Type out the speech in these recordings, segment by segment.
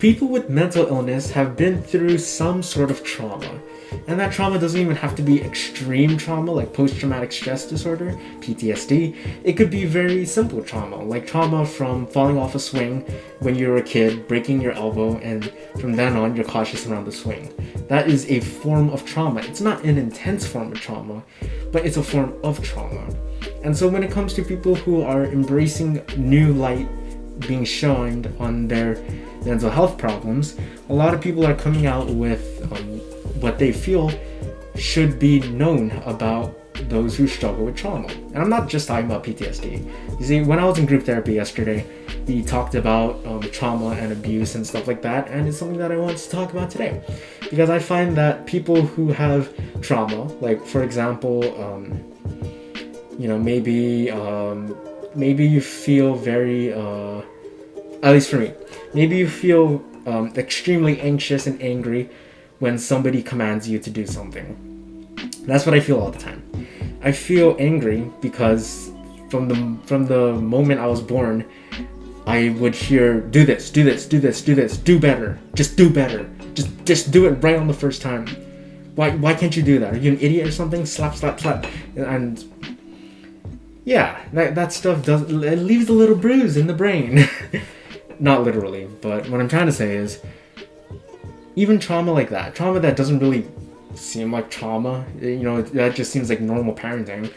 People with mental illness have been through some sort of trauma. And that trauma doesn't even have to be extreme trauma like post-traumatic stress disorder, PTSD. It could be very simple trauma, like trauma from falling off a swing when you were a kid, breaking your elbow, and from then on you're cautious around the swing. That is a form of trauma. It's not an intense form of trauma, but it's a form of trauma. And so when it comes to people who are embracing new light being shined on their mental health problems, a lot of people are coming out with what they feel should be known about those who struggle with trauma. And I'm not just talking about PTSD. You see, when I was in group therapy yesterday, we talked about trauma and abuse and stuff like that, and it's something that I want to talk about today. Because I find that people who have trauma, like for example, maybe you feel very, at least for me, maybe you feel extremely anxious and angry when somebody commands you to do something. That's what I feel all the time. I feel angry because from the moment I was born, I would hear, do this, do this, do this, do this, do better, just do better, just do it right on the first time. Why can't you do that? Are you an idiot or something? Slap, slap, slap. And yeah, that stuff it leaves a little bruise in the brain. Not literally, but what I'm trying to say is, even trauma like that, trauma that doesn't really seem like trauma, that just seems like normal parenting,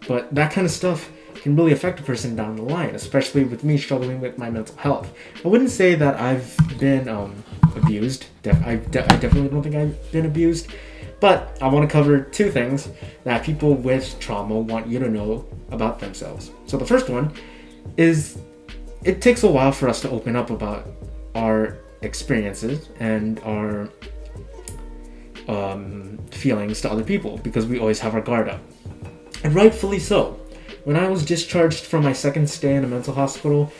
but that kind of stuff can really affect a person down the line, especially with me struggling with my mental health. I wouldn't say that I've been abused. I definitely don't think I've been abused, but I want to cover two things that people with trauma want you to know about themselves. So the first one is, it takes a while for us to open up about our experiences and our feelings to other people, because we always have our guard up, and rightfully so. When I was discharged from my second stay in a mental hospital,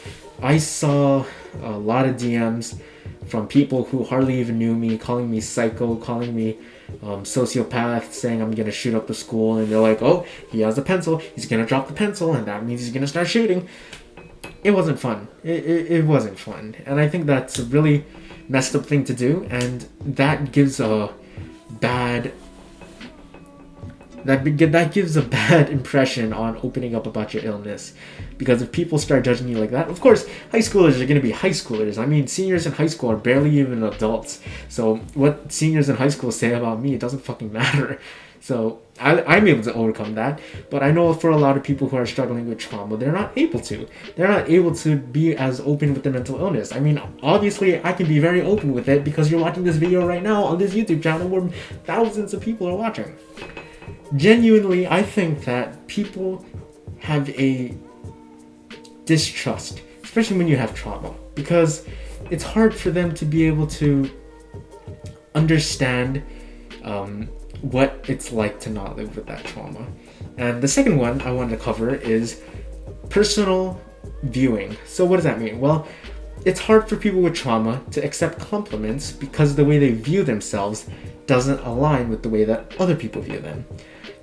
I saw a lot of DMs from people who hardly even knew me, calling me psycho, calling me sociopath, saying I'm gonna shoot up the school, and they're like, oh, he has a pencil, he's gonna drop the pencil, and that means he's gonna start shooting. It wasn't fun. It wasn't fun. And I think that's a really messed up thing to do, and that gives a bad impression on opening up about your illness. Because if people start judging you like that, of course, high schoolers are going to be high schoolers. I mean, seniors in high school are barely even adults. So what seniors in high school say about me, it doesn't fucking matter. So I'm able to overcome that, but I know for a lot of people who are struggling with trauma, they're not able to. They're not able to be as open with their mental illness. I mean, obviously, I can be very open with it because you're watching this video right now on this YouTube channel where thousands of people are watching. Genuinely, I think that people have a distrust, especially when you have trauma, because it's hard for them to be able to understand what it's like to not live with that trauma. And the second one I wanted to cover is personal viewing. So what does that mean? Well, it's hard for people with trauma to accept compliments because the way they view themselves doesn't align with the way that other people view them.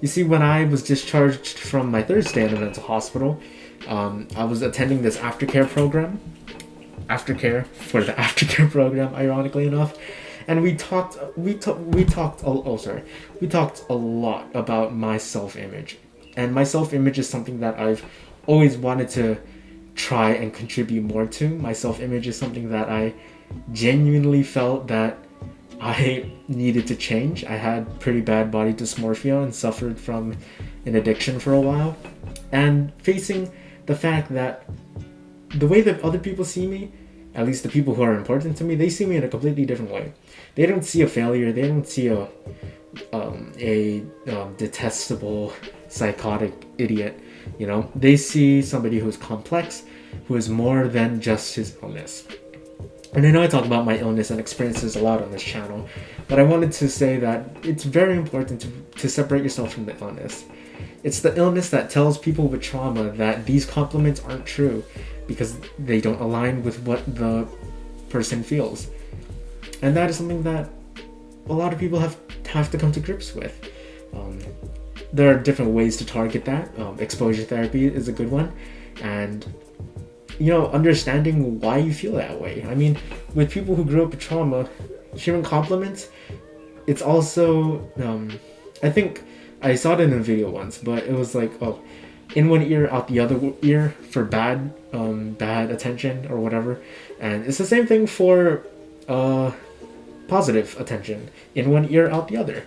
You see, when I was discharged from my third stay in a mental hospital, I was attending this aftercare program, ironically enough. And we talked a lot about my self-image. And my self-image is something that I've always wanted to try and contribute more to. My self-image is something that I genuinely felt that I needed to change. I had pretty bad body dysmorphia and suffered from an addiction for a while. And facing the fact that the way that other people see me, at least the people who are important to me, they see me in a completely different way. They don't see a failure. They don't see a detestable, psychotic idiot. They see somebody who's complex, who is more than just his illness. And I know I talk about my illness and experiences a lot on this channel, but I wanted to say that it's very important to separate yourself from the illness. It's the illness that tells people with trauma that these compliments aren't true because they don't align with what the person feels. And that is something that a lot of people have to come to grips with. There are different ways to target that. Exposure therapy is a good one. And understanding why you feel that way. I mean, with people who grew up with trauma, hearing compliments, it's also, I think I saw it in a video once, but it was like, oh, in one ear, out the other ear for bad attention or whatever. And it's the same thing for positive attention. In one ear, out the other.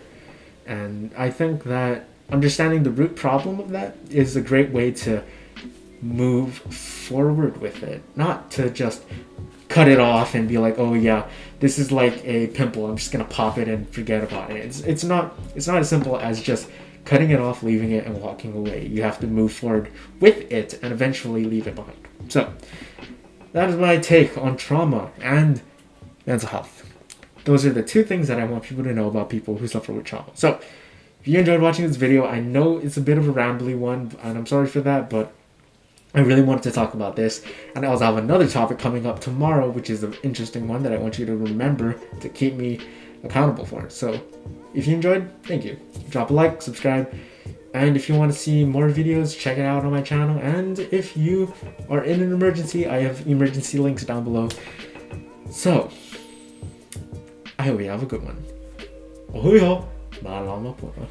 And I think that understanding the root problem of that is a great way to move forward with it. Not to just cut it off and be like, oh yeah, this is like a pimple, I'm just gonna pop it and forget about it. It's not as simple as just cutting it off, leaving it, and walking away. You have to move forward with it and eventually leave it behind. So that is my take on trauma and mental health. Those are the two things that I want people to know about people who suffer with trauma. So if you enjoyed watching this video, I know it's a bit of a rambly one, and I'm sorry for that, but I really wanted to talk about this. And I also have another topic coming up tomorrow, which is an interesting one that I want you to remember to keep me accountable for. So if you enjoyed, thank you. Drop a like, subscribe, and if you want to see more videos, check it out on my channel. And if you are in an emergency, I have emergency links down below. So I hope you have a good one. Ohuyo, malama pora.